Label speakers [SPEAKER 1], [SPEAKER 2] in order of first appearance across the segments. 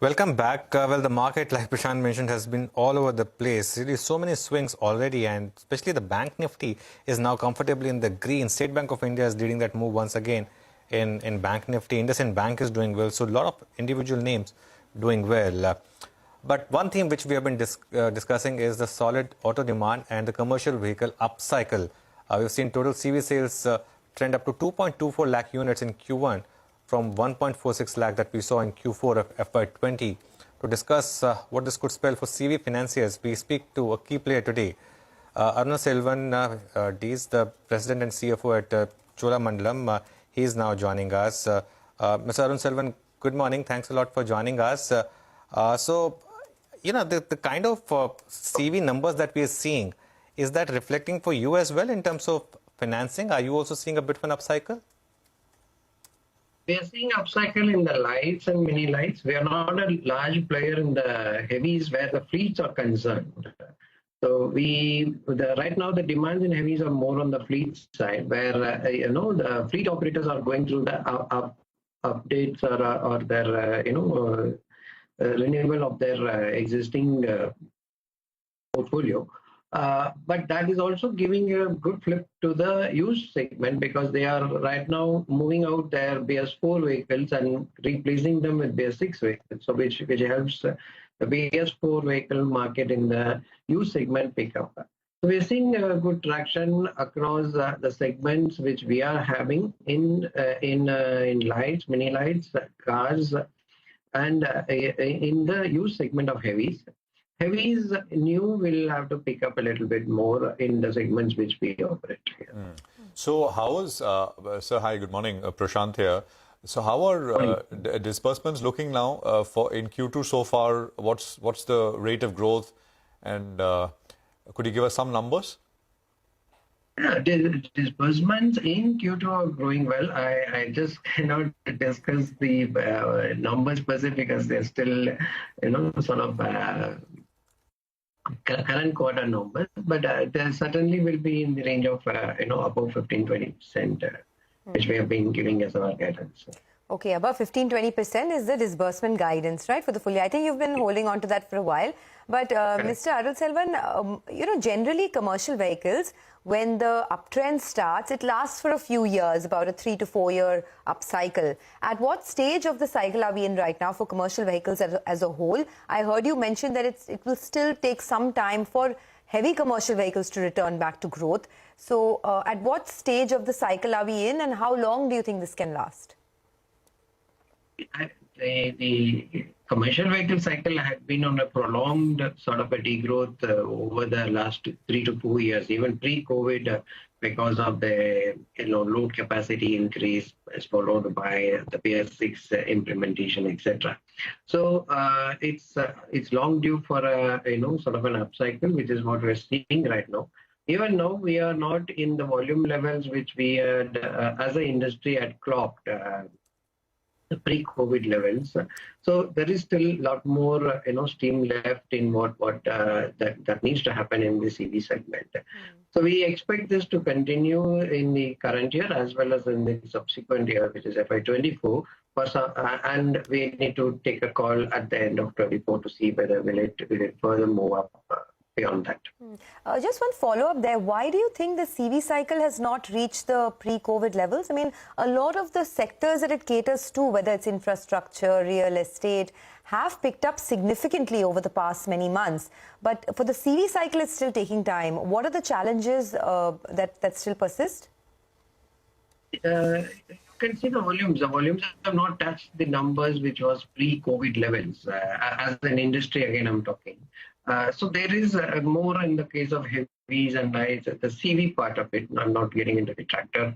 [SPEAKER 1] Welcome back. Well, the market, like Prashant mentioned, has been all over the place. Really, so many swings already, and especially the Bank Nifty is now comfortably in the green. State Bank of India is leading that move once again in Bank Nifty. IndusInd Bank is doing well, so a lot of individual names doing well. But one theme which we have been discussing is the solid auto demand and the commercial vehicle upcycle. We've seen total CV sales trend up to 2.24 lakh units in Q1 from 1.46 lakh that we saw in Q4 of FY20. To discuss what this could spell for CV financiers, we speak to a key player today. Arun Selvan, he's the president and CFO at Cholamandalam. He is now joining us. Mr. Arun Selvan, good morning. Thanks a lot for joining us. So, you know, the kind of CV numbers that we are seeing, is that reflecting for you as well in terms of financing? Are you also seeing a bit of an upcycle?
[SPEAKER 2] We are seeing upcycle in the lights and mini lights. We are not a large player in the heavies where the fleets are concerned. So right now the demands in heavies are more on the fleet side, where the fleet operators are going through the updates or their renewal of their existing portfolio. But that is also giving a good flip to the used segment, because they are right now moving out their BS4 vehicles and replacing them with BS6 vehicles, so which helps the BS4 vehicle market in the used segment pick up. So we're seeing good traction across the segments which we are having in lights, mini lights, cars, and in the used segment of heavies. Heavies new will have to pick up a little bit more in the segments which we operate here.
[SPEAKER 3] So how is, sir, hi, good morning, Prashant here. So how are disbursements looking now in Q2 so far? What's the rate of growth? And could you give us some numbers?
[SPEAKER 2] Yeah, disbursements in Q2 are growing well. I just cannot discuss the numbers per se, because they're still, sort of current quarter numbers, but there certainly will be in the range of above 15-20%, which we have been giving as our guidance.
[SPEAKER 4] Okay, above 15-20% is the disbursement guidance, right, for the full year. I think you've been holding on to that for a while. But Mr. Arul Selvan, generally commercial vehicles, when the uptrend starts, it lasts for a few years, about a 3 to 4 year upcycle. At what stage of the cycle are we in right now for commercial vehicles as a whole? I heard you mention that it will still take some time for heavy commercial vehicles to return back to growth. So at what stage of the cycle are we in, and how long do you think this can last?
[SPEAKER 2] The commercial vehicle cycle had been on a prolonged sort of a degrowth over the last 3 to 4 years, even pre-COVID, because of the load capacity increase, as followed by the BS6 implementation, etc. So it's long due for a sort of an upcycle, which is what we're seeing right now. Even now, we are not in the volume levels which we had, as an industry, had clocked. Pre-COVID levels, so there is still a lot more steam left in what that needs to happen in the CV segment. So we expect this to continue in the current year as well as in the subsequent year, which is FY24, and we need to take a call at the end of 24 to see whether will it further move up beyond that.
[SPEAKER 4] Just one follow-up there. Why do you think the CV cycle has not reached the pre-COVID levels? I mean, a lot of the sectors that it caters to, whether it's infrastructure, real estate, have picked up significantly over the past many months. But for the CV cycle, it's still taking time. What are the challenges that still persist?
[SPEAKER 2] You can see the volumes. The volumes have not touched the numbers which was pre-COVID levels. As an industry, again, I'm talking. So there is more in the case of heavies and lights, the CV part of it. I'm not getting into the tractor.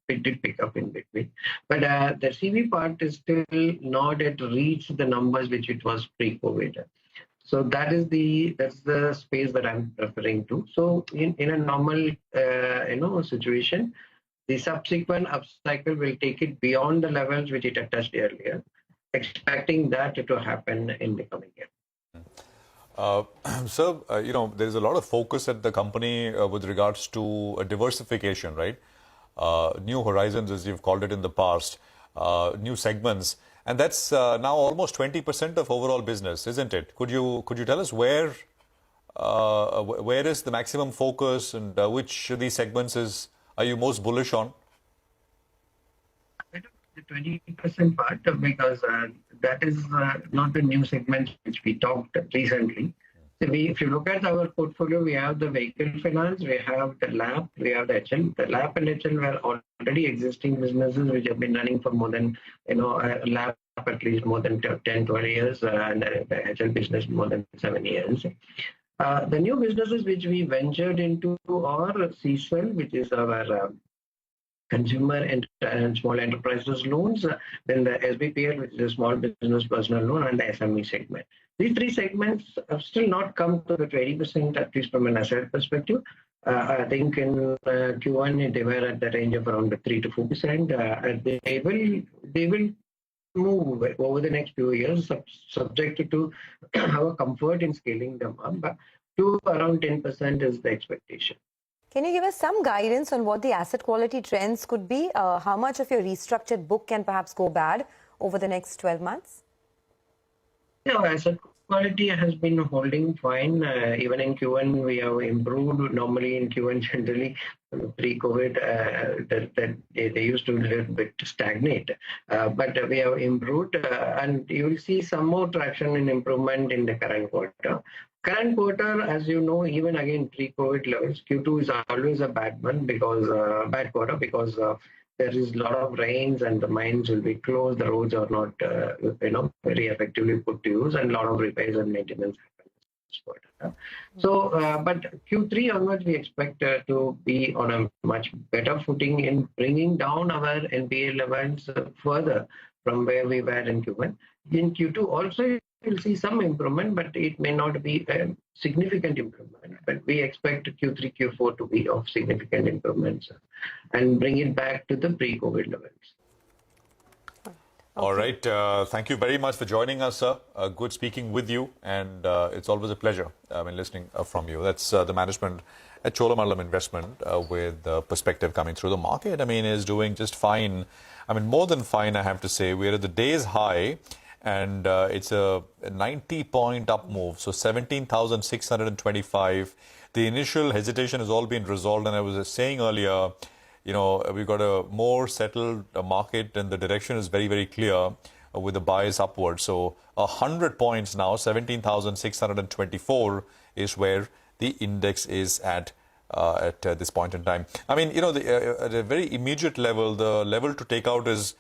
[SPEAKER 2] It did pick up in between. But the CV part is still not yet reached the numbers which it was pre-COVID. So that's the space that I'm referring to. So in a normal situation, the subsequent upcycle will take it beyond the levels which it had touched earlier, expecting that to happen in the coming year.
[SPEAKER 3] Sir, there's a lot of focus at the company with regards to diversification, right? New horizons, as you've called it in the past, new segments. And that's now almost 20% of overall business, isn't it? Could you tell us where is the maximum focus, and which of these segments are you most bullish on?
[SPEAKER 2] The 20% part, because that is not the new segment which we talked recently. So if you look at our portfolio, we have the vehicle finance, we have the LAP, we have the HL. The LAP and HL were already existing businesses which have been running for more than, LAP at least more than 10, 20 years, and the HL business more than 7 years. The new businesses which we ventured into are CSL, which is our consumer and small enterprises loans, then the SBPL, which is a small business personal loan, and the SME segment. These three segments have still not come to the 20%, at least from an asset perspective. I think in Q1 they were at the range of around 3 to 4%. They will move over the next few years, subject to our comfort in scaling them up. To around 10% is the expectation.
[SPEAKER 4] Can you give us some guidance on what the asset quality trends could be? How much of your restructured book can perhaps go bad over the next 12 months?
[SPEAKER 2] Yeah, asset quality has been holding fine. Even in Q1, we have improved. Normally in Q1, generally, pre-COVID, they used to a little bit stagnate. But we have improved, and you will see some more traction in improvement in the current quarter. Current quarter, as you know, even again pre-COVID levels, Q2 is always a bad quarter because there is a lot of rains and the mines will be closed. The roads are not, very effectively put to use, and a lot of repairs and maintenance happen this quarter. So, but Q3 onwards, we expect to be on a much better footing in bringing down our NPA levels further from where we were in Q1. In Q2 also, we'll see some improvement, but it may not be a significant improvement. But we expect Q3, Q4 to be of significant improvements and bring it back to the pre-COVID levels.
[SPEAKER 3] Okay. All right. Thank you very much for joining us, sir. Good speaking with you, and it's always a pleasure listening from you. That's the management at Cholamandalam Investment with perspective coming through the market. Is doing just fine. More than fine, I have to say. We're at the day's high, and it's a 90-point up move, so 17,625. The initial hesitation has all been resolved, and I was saying earlier, we've got a more settled market, and the direction is very, very clear with the bias upward. So 100 points now, 17,624 is where the index is at this point in time. At a very immediate level, the level to take out is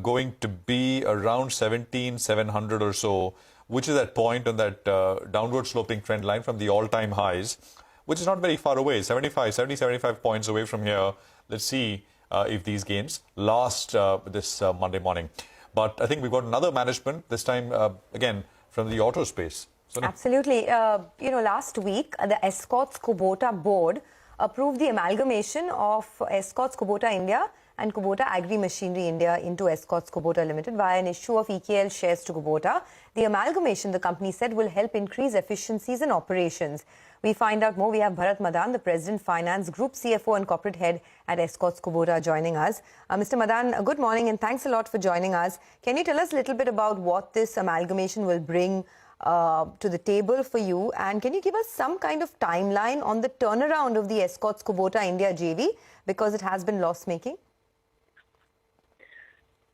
[SPEAKER 3] going to be around 17,700 or so, which is that point on that downward sloping trend line from the all-time highs, which is not very far away, 75 points away from here. Let's see if these gains last this Monday morning. But I think we've got another management, this time again from the auto space. So,
[SPEAKER 4] absolutely. Last week, the Escort's Kubota board approved the amalgamation of Escort's Kubota India and Kubota Agri Machinery India into Escort's Kubota Limited via an issue of EKL shares to Kubota. The amalgamation, the company said, will help increase efficiencies in operations. We find out more. We have Bharat Madan, the President Finance, Group CFO and Corporate Head at Escort's Kubota, joining us. Mr. Madan, good morning and thanks a lot for joining us. Can you tell us a little bit about what this amalgamation will bring to the table for you, and can you give us some kind of timeline on the turnaround of the Escort's Kubota India JV, because it has been loss-making?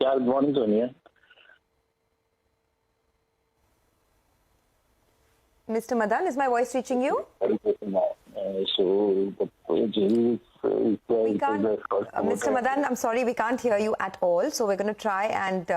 [SPEAKER 5] Yeah, good morning, Sonia.
[SPEAKER 4] Mr. Madan, is my voice reaching you? We can't, Mr. Madan, I'm sorry, we can't hear you at all. So we're going to try and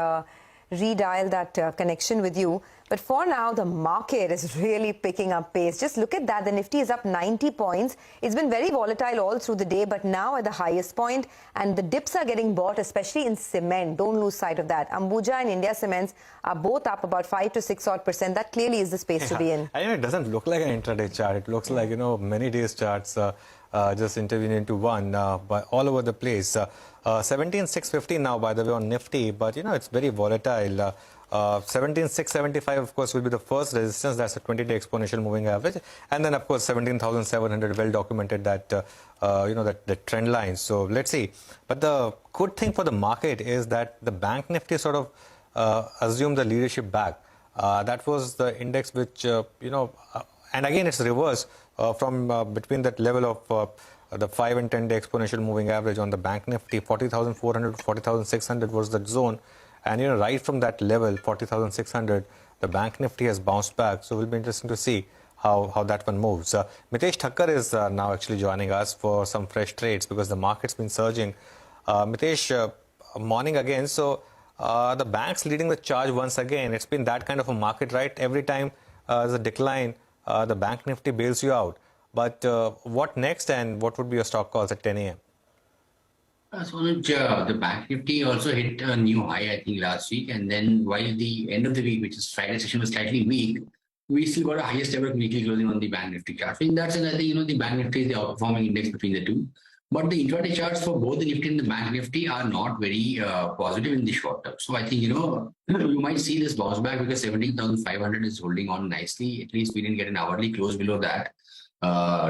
[SPEAKER 4] redial that connection with you. But for now, the market is really picking up pace. Just look at that. The Nifty is up 90 points. It's been very volatile all through the day, but now at the highest point, and the dips are getting bought, especially in cement. Don't lose sight of that. Ambuja and India Cements are both up about 5 to 6% That clearly is the space to be in.
[SPEAKER 1] It doesn't look like an intraday chart. It looks like, many days charts just intervene into one, but all over the place. 17,650 now, by the way, on Nifty, but it's very volatile. 17,675, of course, will be the first resistance. That's a 20-day exponential moving average, and then, of course, 17,700, well documented that that trend line. So let's see. But the good thing for the market is that the bank Nifty sort of assumed the leadership back. That was the index which, and again it's reversed from between that level of the 5 and 10-day exponential moving average on the Bank Nifty. 40,400 to 40,600 was the zone. And right from that level, 40,600, the Bank Nifty has bounced back. So it will be interesting to see how that one moves. Mitesh Thakkar is now actually joining us for some fresh trades because the market's been surging. Mitesh, morning again. So the banks leading the charge once again. It's been that kind of a market, right? Every time there's a decline, the Bank Nifty bails you out. But what next, and what would be your stock calls at 10 a.m.?
[SPEAKER 5] So the Bank Nifty also hit a new high, I think, last week. And then while the end of the week, which is Friday session, was slightly weak, we still got a highest ever weekly closing on the Bank Nifty chart. So in that sense, I think, the Bank Nifty is the outperforming index between the two. But the intraday charts for both the Nifty and the Bank Nifty are not very positive in the short term. So I think, you might see this bounce back because 17,500 is holding on nicely. At least we didn't get an hourly close below that.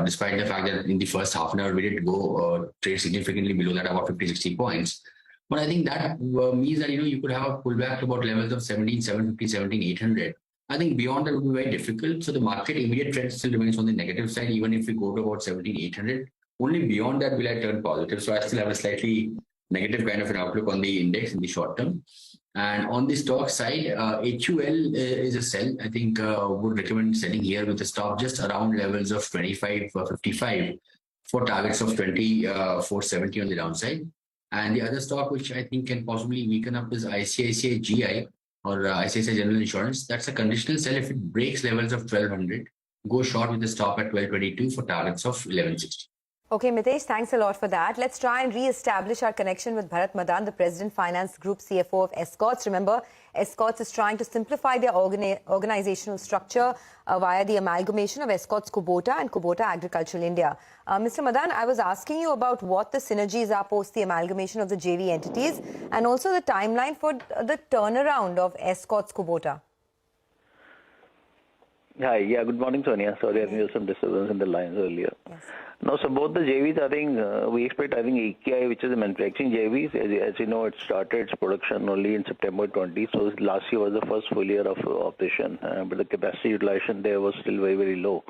[SPEAKER 5] Despite the fact that in the first half an hour we did go trade significantly below that, about 50-60 points. But I think that means that you could have a pullback to about levels of 17,750, 17,800. I think beyond that would be very difficult. So the market immediate trend still remains on the negative side, even if we go to about 17,800. Only beyond that will I turn positive. So I still have a slightly negative kind of an outlook on the index in the short term. And on the stock side, HUL is a sell. I think would recommend selling here with a stop just around levels of 25.55 for targets of 24.70 on the downside. And the other stock which I think can possibly weaken up is ICICI GI or ICICI General Insurance. That's a conditional sell if it breaks levels of 1200. Go short with a stop at 1222 for targets of 1160.
[SPEAKER 4] Okay, Mitesh, thanks a lot for that. Let's try and re-establish our connection with Bharat Madan, the President Finance Group CFO of Escorts. Remember, Escorts is trying to simplify their organizational structure via the amalgamation of Escorts Kubota and Kubota Agricultural India. Mr. Madan, I was asking you about what the synergies are post the amalgamation of the JV entities and also the timeline for the turnaround of Escorts Kubota.
[SPEAKER 6] Hi, good morning, Sonia. Sorry, I had some disturbance in the lines earlier.
[SPEAKER 4] Yes.
[SPEAKER 6] No, so both the JVs, I think we expect, EKI, which is the manufacturing JVs, as you know, it started its production only in September 20. So last year was the first full year of operation, but the capacity utilization there was still very, very low.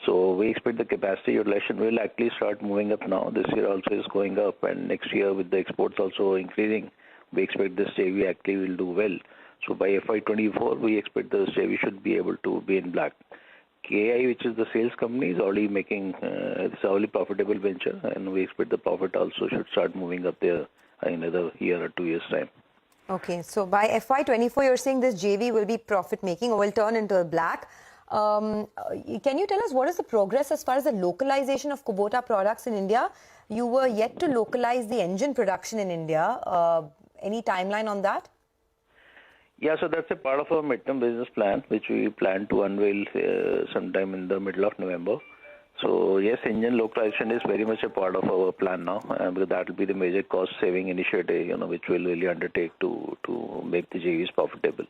[SPEAKER 6] So we expect the capacity utilization will actually start moving up now. This year also is going up, and next year with the exports also increasing, we expect this JV actually will do well. So by FY24, we expect the JV should be able to be in black. KI, which is the sales company, is already making it's a already profitable venture, and we expect the profit also should start moving up there in another year or 2 years' time.
[SPEAKER 4] Okay, so by FY24, you're saying this JV will be profit-making or will turn into a black. Can you tell us what is the progress as far as the localization of Kubota products in India? You were yet to localize the engine production in India. Any timeline on that?
[SPEAKER 6] Yeah, so that's a part of our midterm business plan, which we plan to unveil sometime in the middle of November. So yes, engine localization is very much a part of our plan now, because that will be the major cost-saving initiative, which we'll really undertake to make the JVs profitable.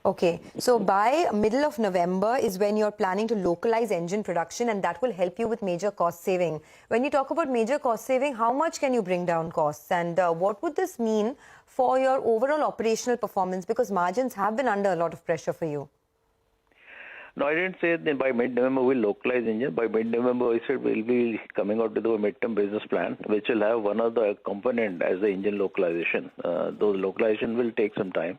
[SPEAKER 4] Okay, so by middle of November is when you're planning to localize engine production, and that will help you with major cost saving. When you talk about major cost saving, how much can you bring down costs, and what would this mean for your overall operational performance, because margins have been under a lot of pressure for you?
[SPEAKER 6] No, I didn't say that by mid-November we'll localize engine. By mid-November, I said we'll be coming out with a midterm business plan, which will have one of the component as the engine localization. Those localization will take some time.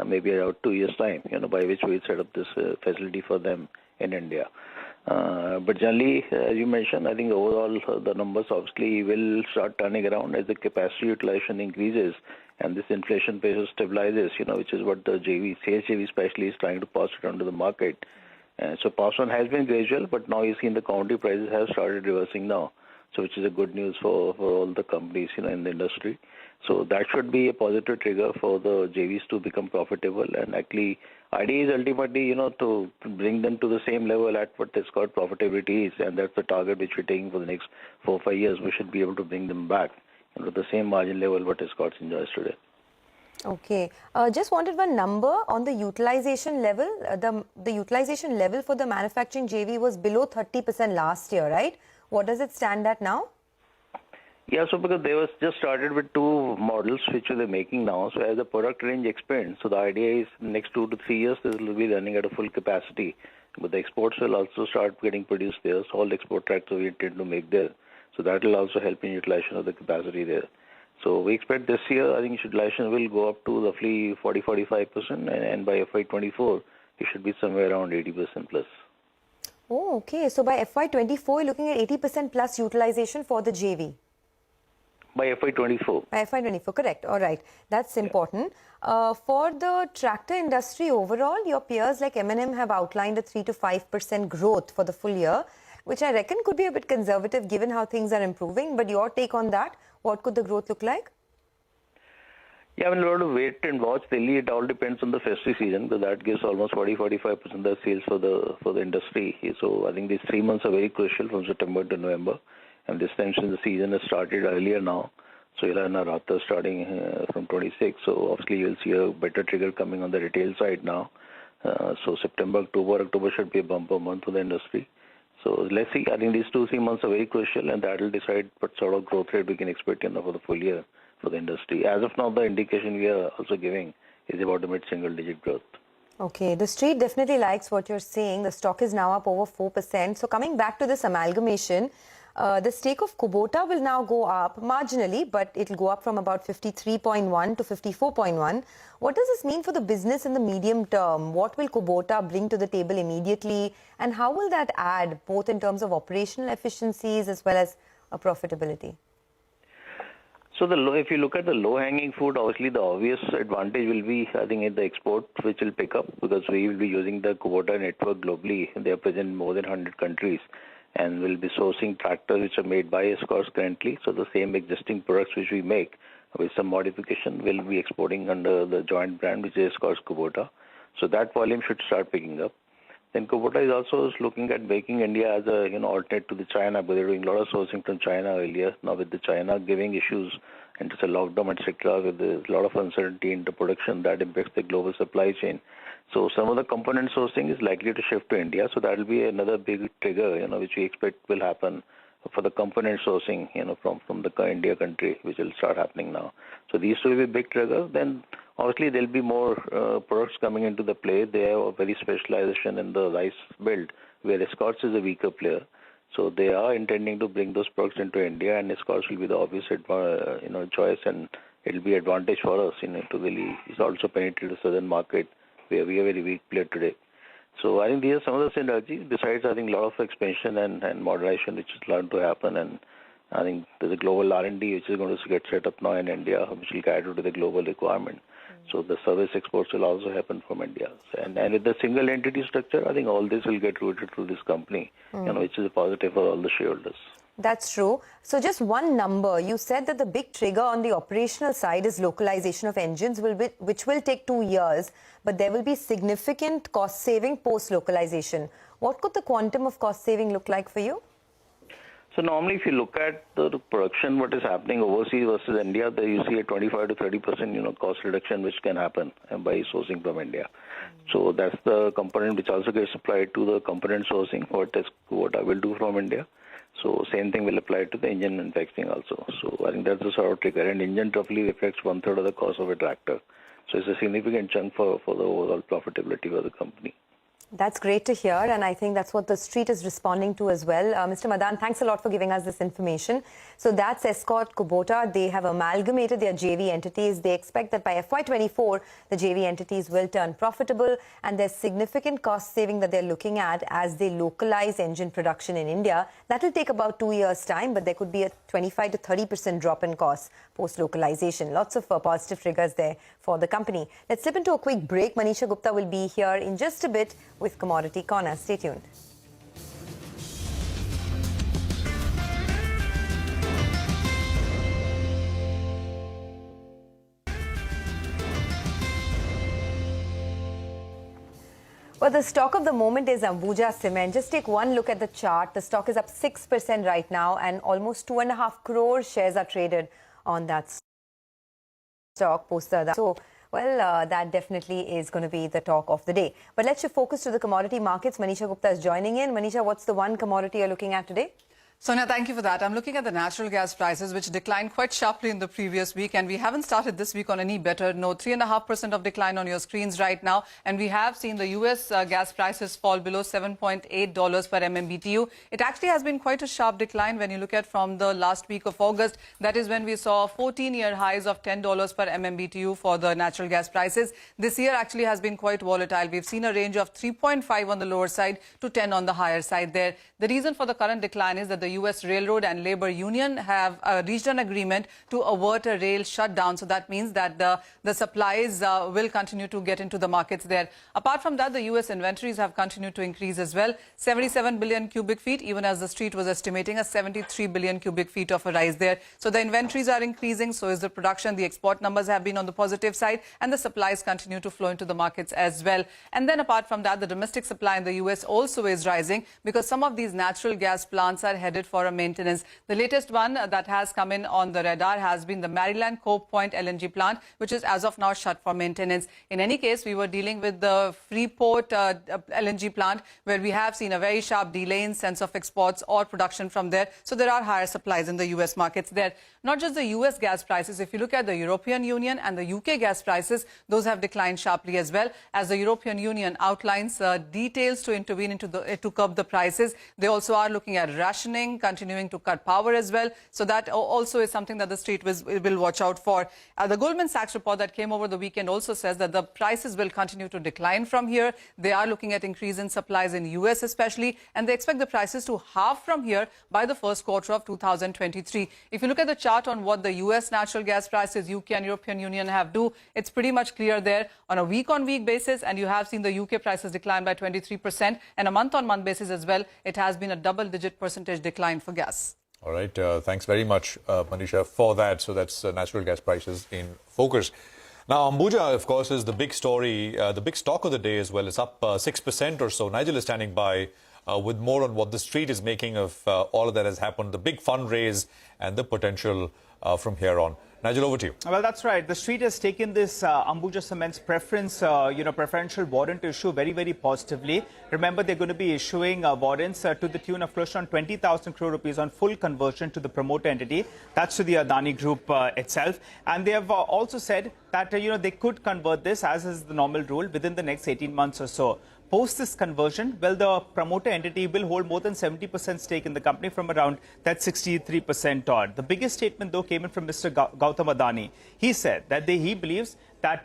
[SPEAKER 6] Maybe about 2 years' time, by which we'll set up this facility for them in India. But generally, as you mentioned, I think overall the numbers obviously will start turning around as the capacity utilization increases and this inflation pressure stabilizes, which is what the sales JV especially is trying to pass it on to the market. So pass on has been gradual, but now you see the commodity prices have started reversing now, so which is a good news for all the companies, in the industry. So that should be a positive trigger for the JVs to become profitable. And actually, idea is ultimately, to bring them to the same level at what Escort profitability is. And that's the target which we're taking for the next 4 or 5 years. We should be able to bring them back to the same margin level what Escort enjoys today.
[SPEAKER 4] Okay. Just wanted one number on the utilization level. The utilization level for the manufacturing JV was below 30% last year, right? What does it stand at now?
[SPEAKER 6] Yeah, so because they was just started with 2 models which they're making now. So as the product range expands, so the idea is next 2 to 3 years this will be running at a full capacity. But the exports will also start getting produced there. So all the export tractors we intend to make there. So that will also help in utilization of the capacity there. So we expect this year, I think utilization will go up to roughly 40-45%, and by FY24 it should be somewhere around 80% plus.
[SPEAKER 4] Oh, okay. So by FY24, you're looking at 80% plus utilization for the JV.
[SPEAKER 6] By FY24.
[SPEAKER 4] By FY24, correct. All right. That's important. For the tractor industry overall, your peers like M&M have outlined a 3 to 5% growth for the full year, which I reckon could be a bit conservative given how things are improving. But your take on that, what could the growth look like?
[SPEAKER 6] Yeah, I mean, a lot of wait and watch. Really, it all depends on the festive season, because that gives almost 40-45% of the sales for the industry. So I think these 3 months are very crucial from September to November. And this time, since the season has started earlier now, so you'll have Navratri starting from 26. So obviously, you'll see a better trigger coming on the retail side now. So September, October should be a bumper month for the industry. So let's see. I think these 2-3 months are very crucial, and that will decide what sort of growth rate we can expect for the full year for the industry. As of now, the indication we are also giving is about a mid-single-digit growth.
[SPEAKER 4] Okay, the street definitely likes what you're saying. The stock is now up over 4%. So coming back to this amalgamation, the stake of Kubota will now go up marginally, but it will go up from about 53.1 to 54.1. What does this mean for the business in the medium term? What will Kubota bring to the table immediately? And how will that add both in terms of operational efficiencies as well as profitability?
[SPEAKER 6] So if you look at the low-hanging fruit, obviously the obvious advantage will be, I think, in the export, which will pick up because we will be using the Kubota network globally. They are present in more than 100 countries, and will be sourcing tractors which are made by escorts currently. So the same existing products which we make with some modification will be exporting under the joint brand which is escorts Kubota. So that volume should start picking up. Then Kubota is also looking at making India as a alternate to the China, but they're doing a lot of sourcing from China earlier. Now with the China giving issues into the lockdown, etc., with a lot of uncertainty in the production that impacts the global supply chain. So some of the component sourcing is likely to shift to India. So that will be another big trigger, which we expect will happen for the component sourcing, from the India country, which will start happening now. So these will be big triggers. Then obviously there'll be more products coming into the play. They have a very specialization in the rice belt, where Escorts is a weaker player. So they are intending to bring those products into India, and Escorts will be the obvious choice, and it'll be advantage for us to really also penetrate the southern market, where we are a very weak player today. So I think these are some of the synergies. Besides, I think a lot of expansion and modernization which is learned to happen, and I think there's a global R&D which is going to get set up now in India, which will cater to the global requirement. So the service exports will also happen from India. And with the single entity structure, I think all this will get rooted through this company, which is a positive for all the shareholders.
[SPEAKER 4] That's true. So just one number, you said that the big trigger on the operational side is localization of engines, which will take 2 years, but there will be significant cost saving post-localization. What could the quantum of cost saving look like for you?
[SPEAKER 6] So normally if you look at the production, what is happening overseas versus India, there you see a 25 to 30% cost reduction which can happen by sourcing from India. So that's the component which also gets applied to the component sourcing, what I will do from India. So same thing will apply to the engine manufacturing also. So I think that's the sort of trigger. And engine roughly reflects 1/3 of the cost of a tractor. So it's a significant chunk for the overall profitability for the company.
[SPEAKER 4] That's great to hear, and I think that's what the street is responding to as well. Mr. Madan, thanks a lot for giving us this information. So that's Escort Kubota. They have amalgamated their JV entities. They expect that by FY24, the JV entities will turn profitable, and there's significant cost saving that they're looking at as they localize engine production in India. That will take about 2 years' time, but there could be a 25 to 30% drop in costs post-localization. Lots of positive triggers there for the company. Let's slip into a quick break. Manisha Gupta will be here in just a bit with Commodity Corner. Stay tuned. Well, the stock of the moment is Ambuja Cement. Just take one look at the chart. The stock is up 6% right now, and almost 2.5 crore shares are traded on that stock post the. So, well, that definitely is going to be the talk of the day. But let's shift focus to the commodity markets. Manisha Gupta is joining in. Manisha, what's the one commodity you're looking at today?
[SPEAKER 7] Sonia, thank you for that. I'm looking at the natural gas prices, which declined quite sharply in the previous week, and we haven't started this week on any better note. 3.5% of decline on your screens right now, and we have seen the U.S. Gas prices fall below $7.8 per MMBTU. It actually has been quite a sharp decline when you look at from the last week of August. That is when we saw 14-year highs of $10 per MMBTU for the natural gas prices. This year actually has been quite volatile. We've seen a range of 3.5 on the lower side to 10 on the higher side there. The reason for the current decline is that the U.S. Railroad and Labor Union have reached an agreement to avert a rail shutdown. So that means that the supplies will continue to get into the markets there. Apart from that, the U.S. inventories have continued to increase as well. 77 billion cubic feet, even as the street was estimating a 73 billion cubic feet of a rise there. So the inventories are increasing, so is the production. The export numbers have been on the positive side, and the supplies continue to flow into the markets as well. And then apart from that, the domestic supply in the U.S. also is rising because some of these natural gas plants are headed for a maintenance. The latest one that has come in on the radar has been the Maryland Cove Point LNG plant, which is as of now shut for maintenance. In any case, we were dealing with the Freeport LNG plant, where we have seen a very sharp delay in sense of exports or production from there. So there are higher supplies in the U.S. markets there. Not just the U.S. gas prices. If you look at the European Union and the U.K. gas prices, those have declined sharply as well, as the European Union outlines details to intervene to curb the prices. They also are looking at rationing, continuing to cut power as well. So that also is something that the street will watch out for. The Goldman Sachs report that came over the weekend also says that the prices will continue to decline from here. They are looking at increase in supplies in U.S. especially, and they expect the prices to halve from here by the first quarter of 2023. If you look at the chart on what the U.S. natural gas prices, UK and European Union have do, it's pretty much clear there on a week-on-week basis, and you have seen the UK prices decline by 23%, and a month-on-month basis as well, it has been a double-digit percentage decline for gas.
[SPEAKER 3] All right. Thanks very much, Manisha, for that. So that's natural gas prices in focus. Now, Ambuja, of course, is the big story, the big stock of the day as well. It's up 6% or so. Nigel is standing by with more on what the street is making of all of that has happened, the big fundraise and the potential from here on. Nigel, over to you.
[SPEAKER 8] Well, that's right. The street has taken this Ambuja Cement's preferential warrant issue very, very positively. Remember, they're going to be issuing warrants to the tune of close to 20,000 crore rupees on full conversion to the promoter entity. That's to the Adani Group itself. And they have also said that, they could convert this, as is the normal rule, within the next 18 months or so. Post this conversion, well, the promoter entity will hold more than 70% stake in the company from around that 63% odd. The biggest statement, though, came in from Mr. Gautam Adani. He said that he believes that,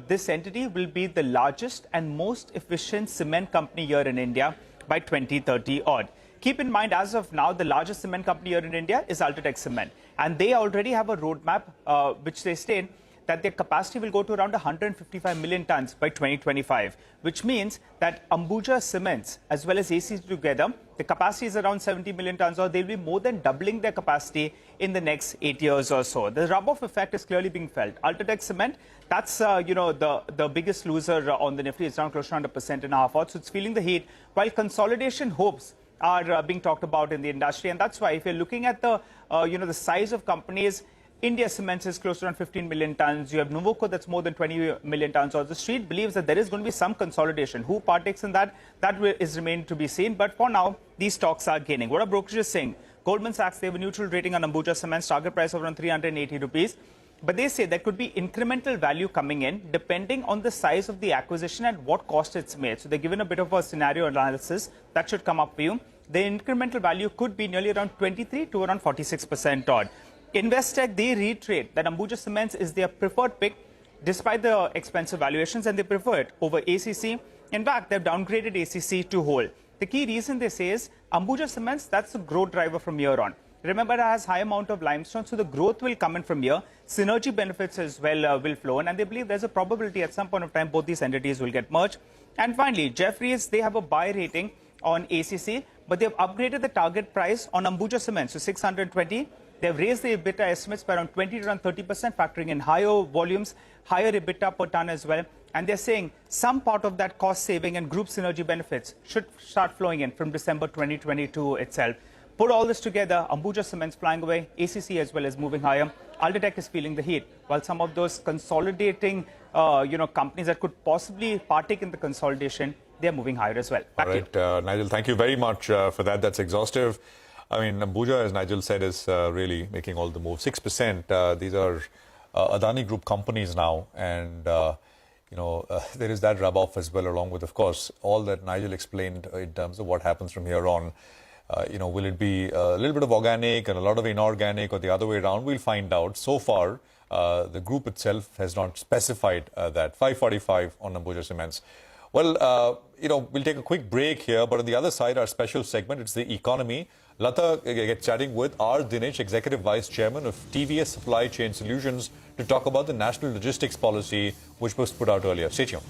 [SPEAKER 8] this entity will be the largest and most efficient cement company here in India by 2030 odd. Keep in mind, as of now, the largest cement company here in India is UltraTech Cement. And they already have a roadmap, which they state that their capacity will go to around 155 million tons by 2025, which means that Ambuja Cements as well as ACC together, the capacity is around 70 million tons, or they'll be more than doubling their capacity in the next 8 years or so. The rub-off effect is clearly being felt. UltraTech Cement, that's the biggest loser on the Nifty. It's down close to 1.5% odd, so it's feeling the heat, while consolidation hopes are being talked about in the industry. And that's why if you're looking at the the size of companies, India Cements is close to around 15 million tons. You have Nuvoco, that's more than 20 million tons. So the street believes that there is going to be some consolidation. Who partakes in that? That is remaining to be seen. But for now, these stocks are gaining. What are brokerages saying? Goldman Sachs, they have a neutral rating on Ambuja Cements, target price of around 380 rupees. But they say there could be incremental value coming in depending on the size of the acquisition and what cost it's made. So they're given a bit of a scenario analysis that should come up for you. The incremental value could be nearly around 23 to around 46% odd. Investec, they reiterate that Ambuja Cements is their preferred pick despite the expensive valuations, and they prefer it over ACC. In fact, they've downgraded ACC to hold. The key reason they say is Ambuja Cements, that's the growth driver from here on. Remember, it has high amount of limestone, so the growth will come in from here. Synergy benefits as well will flow in, and they believe there's a probability at some point of time both these entities will get merged. And finally, Jefferies, they have a buy rating on ACC, but they've upgraded the target price on Ambuja Cements to 620. They've raised the EBITDA estimates by around 20 to around 30%, factoring in higher volumes, higher EBITDA per ton as well. And they're saying some part of that cost saving and group synergy benefits should start flowing in from December 2022 itself. Put all this together, Ambuja Cements flying away, ACC as well as moving higher. UltraTech is feeling the heat, while some of those consolidating, companies that could possibly partake in the consolidation, they're moving higher as well.
[SPEAKER 3] All right, Nigel, thank you very much for that. That's exhaustive. I mean, Ambuja, as Nigel said, is really making all the moves. 6%. These are Adani Group companies now, and there is that rub-off as well, along with, of course, all that Nigel explained in terms of what happens from here on. Will it be a little bit of organic and a lot of inorganic, or the other way around? We'll find out. So far, the group itself has not specified that. 545 on Ambuja Cements. Well, we'll take a quick break here, but on the other side, our special segment, it's the economy. Lata gets chatting with R. Dinesh, Executive Vice Chairman of TVS Supply Chain Solutions, to talk about the National Logistics Policy, which was put out earlier. Stay tuned.